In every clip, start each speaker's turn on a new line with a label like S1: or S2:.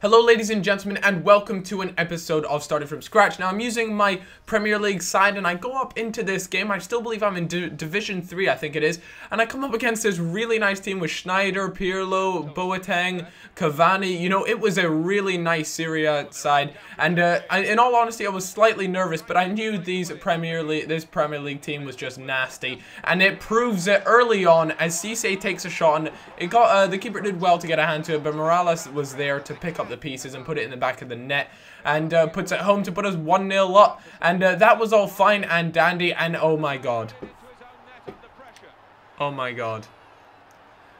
S1: Hello ladies and gentlemen, and welcome to an episode of Starting From Scratch. Now I'm using my Premier League side and I go up into this game. I still believe I'm in Division 3, I think it is. And I come up against this really nice team with Schneider, Pirlo, Boateng, Cavani. You know, it was a really nice Serie A side. And in all honesty, I was slightly nervous, but I knew this Premier League team was just nasty. And it proves it early on as Cisse takes a shot, and it got the keeper did well to get a hand to it, but Morales was there to pick up the pieces and put it in the back of the net, and puts it home to put us 1-0 up, and that was all fine and dandy. And oh my god,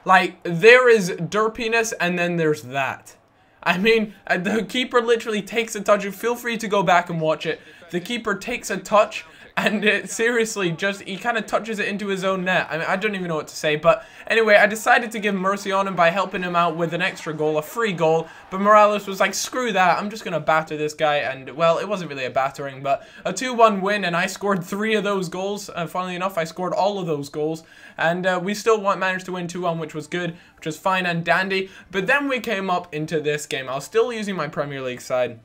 S1: like, there is derpiness and then there's that. I mean, the keeper literally takes a touch. Feel free to go back and watch it. The keeper takes a touch, and it seriously just, he kind of touches it into his own net. I mean, I don't even know what to say. But anyway, I decided to give mercy on him by helping him out with an extra goal, a free goal. But Morales was like, screw that, I'm just going to batter this guy. And, well, it wasn't really a battering, but a 2-1 win. And I scored 3 of those goals. Funnily enough, I scored all of those goals. And we still managed to win 2-1, which was good, which was fine and dandy. But then we came up into this game. I was still using my Premier League side.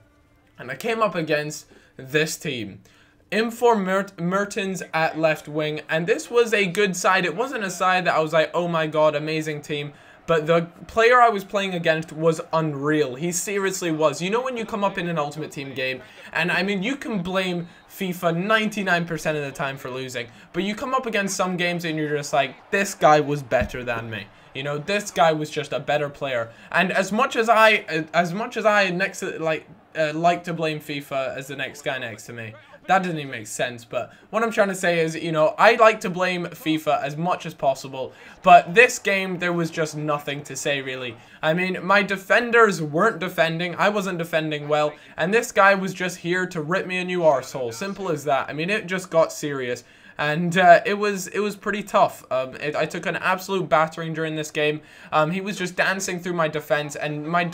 S1: And I came up against this team. Infor Mertens at left wing, and this was a good side. It wasn't a side that I was like, oh my god, amazing team, but the player I was playing against was unreal. He seriously was. You know when you come up in an Ultimate Team game, and I mean, you can blame FIFA 99% of the time for losing, but you come up against some games and you're just like, this guy was better than me. You know, this guy was just a better player. And as much as I like to blame FIFA as the next guy next to me, that doesn't even make sense. But what I'm trying to say is, you know, I like to blame FIFA as much as possible. But this game, there was just nothing to say, really. I mean, my defenders weren't defending. I wasn't defending well. And this guy was just here to rip me a new arsehole. Simple as that. I mean, it just got serious. And it was pretty tough. I took an absolute battering during this game. He was just dancing through my defense, and my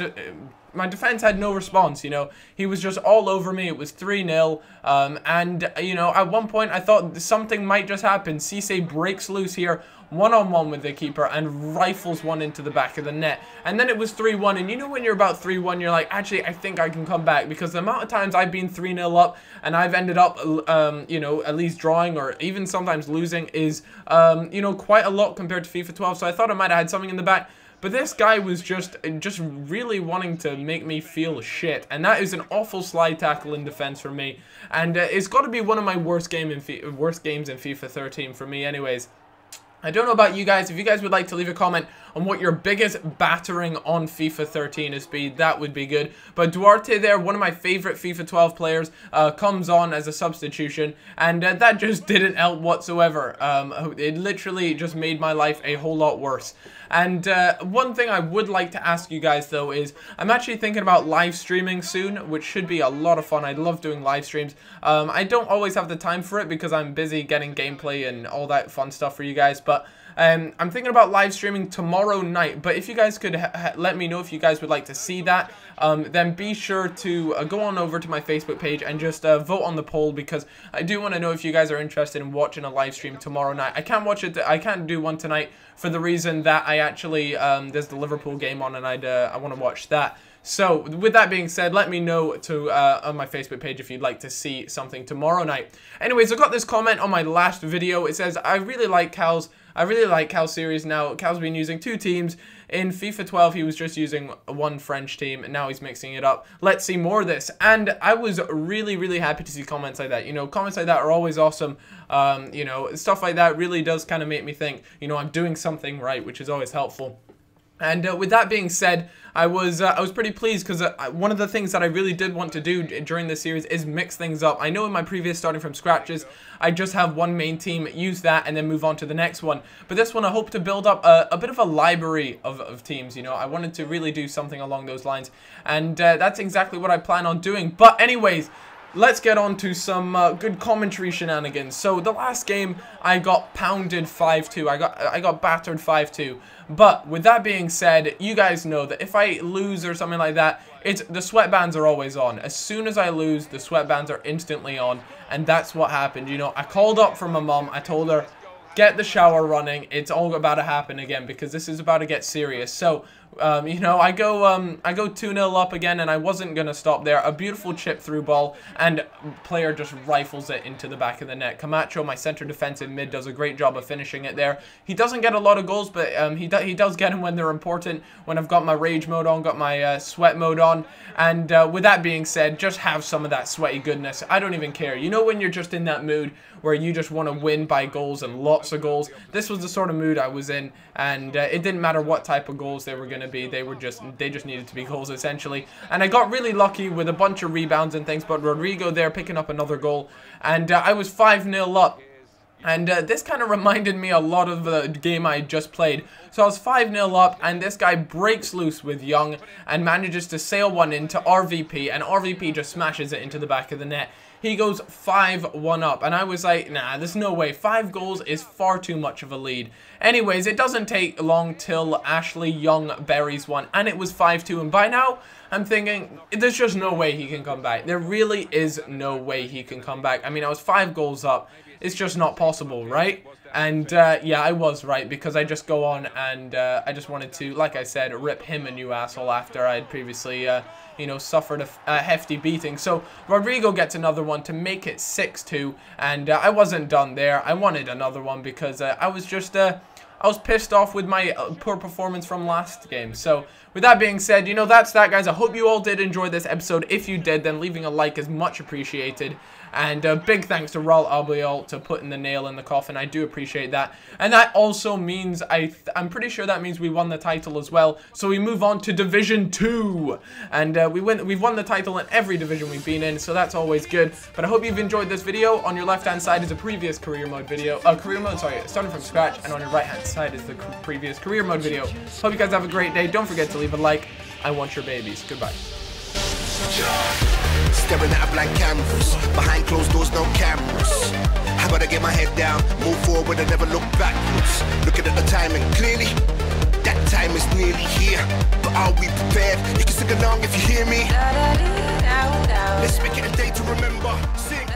S1: defense had no response. You know, he was just all over me. It was 3-0. And you know, at one point I thought something might just happen. Cisse breaks loose here, one-on-one with the keeper, and rifles one into the back of the net. And then it was 3-1, and you know when you're about 3-1, you're like, actually, I think I can come back, because the amount of times I've been 3-0 up, and I've ended up, you know, at least drawing, or even sometimes losing, is, you know, quite a lot compared to FIFA 12, so I thought I might have had something in the back. But this guy was just really wanting to make me feel shit, and that is an awful slide tackle in defense for me, and it's got to be one of my worst games in FIFA 13 for me, anyways. I don't know about you guys. If you guys would like to leave a comment on what your biggest battering on FIFA 13 has been, that would be good. But Duarte there, one of my favorite FIFA 12 players, comes on as a substitution, and that just didn't help whatsoever. It literally just made my life a whole lot worse. And one thing I would like to ask you guys, though, is I'm actually thinking about live streaming soon, which should be a lot of fun. I love doing live streams. I don't always have the time for it because I'm busy getting gameplay and all that fun stuff for you guys, but I'm thinking about live streaming tomorrow night. But if you guys could let me know if you guys would like to see that, then be sure to go on over to my Facebook page and just vote on the poll, because I do want to know if you guys are interested in watching a live stream tomorrow night. I can't do one tonight for the reason that I actually there's the Liverpool game on, and I want to watch that. So, with that being said, let me know on my Facebook page if you'd like to see something tomorrow night. Anyways, I got this comment on my last video. It says, I really like Cal's series now. Cal's been using 2 teams. In FIFA 12, he was just using one French team, and now he's mixing it up. Let's see more of this. And I was really, really happy to see comments like that. You know, comments like that are always awesome. You know, stuff like that really does kind of make me think, you know, I'm doing something right, which is always helpful. And with that being said, I was pretty pleased, because one of the things that I really did want to do during this series is mix things up. I know in my previous Starting From Scratches, I just have one main team, use that, and then move on to the next one. But this one, I hope to build up a bit of a library of teams. You know, I wanted to really do something along those lines, and that's exactly what I plan on doing. But anyways, let's get on to some good commentary shenanigans. So the last game, I got pounded 5-2. I got battered 5-2. But with that being said, you guys know that if I lose or something like that, the sweatbands are always on. As soon as I lose, the sweatbands are instantly on, and that's what happened. You know, I called up for my mom. I told her, get the shower running. It's all about to happen again, because this is about to get serious. So You know, I go 2-0 up again, and I wasn't gonna stop there. A beautiful chip through ball, and player just rifles it into the back of the net. Camacho, my center defensive mid, does a great job of finishing it there. He doesn't get a lot of goals, but he does get them when they're important. When I've got my rage mode on, got my sweat mode on, and with that being said, just have some of that sweaty goodness. I don't even care. You know, when you're just in that mood where you just want to win by goals and lots of goals. This was the sort of mood I was in, and it didn't matter what type of goals they were going to be. They just needed to be goals essentially. And I got really lucky with a bunch of rebounds and things, but Rodrigo there picking up another goal, and I was 5-0 up. And this kind of reminded me a lot of the game I just played. So I was 5-0 up, and this guy breaks loose with Young and manages to sail one into RVP, and RVP just smashes it into the back of the net. He goes 5-1 up, and I was like, nah, there's no way. 5 goals is far too much of a lead. Anyways, it doesn't take long till Ashley Young buries one, and it was 5-2, and by now, I'm thinking, there's just no way he can come back. There really is no way he can come back. I mean, I was 5 goals up. It's just not possible, right? And yeah, I was right, because I just go on and I just wanted to, like I said, rip him a new asshole after I had previously, you know, suffered a hefty beating. So Rodrigo gets another one to make it 6-2, and I wasn't done there. I wanted another one because I was just... I was pissed off with my poor performance from last game. So, with that being said, you know, that's that, guys. I hope you all did enjoy this episode. If you did, then leaving a like is much appreciated. And big thanks to Raul Albiol to putting the nail in the coffin. I do appreciate that. And that also means, I'm pretty sure that means we won the title as well. So we move on to Division 2. And we've won the title in every division we've been in, so that's always good. But I hope you've enjoyed this video. On your left-hand side is a previous career mode video. Starting from scratch. And on your right-hand side is the previous career mode video. Hope you guys have a great day. Don't forget to leave a like. I want your babies. Goodbye.
S2: Staring at a blank canvas, behind closed doors, no cameras. How about I get my head down, move forward and never look backwards. Looking at the timing clearly, that time is nearly here. But are we prepared? You can sing along if you hear me. Let's make it a day to remember. Sing.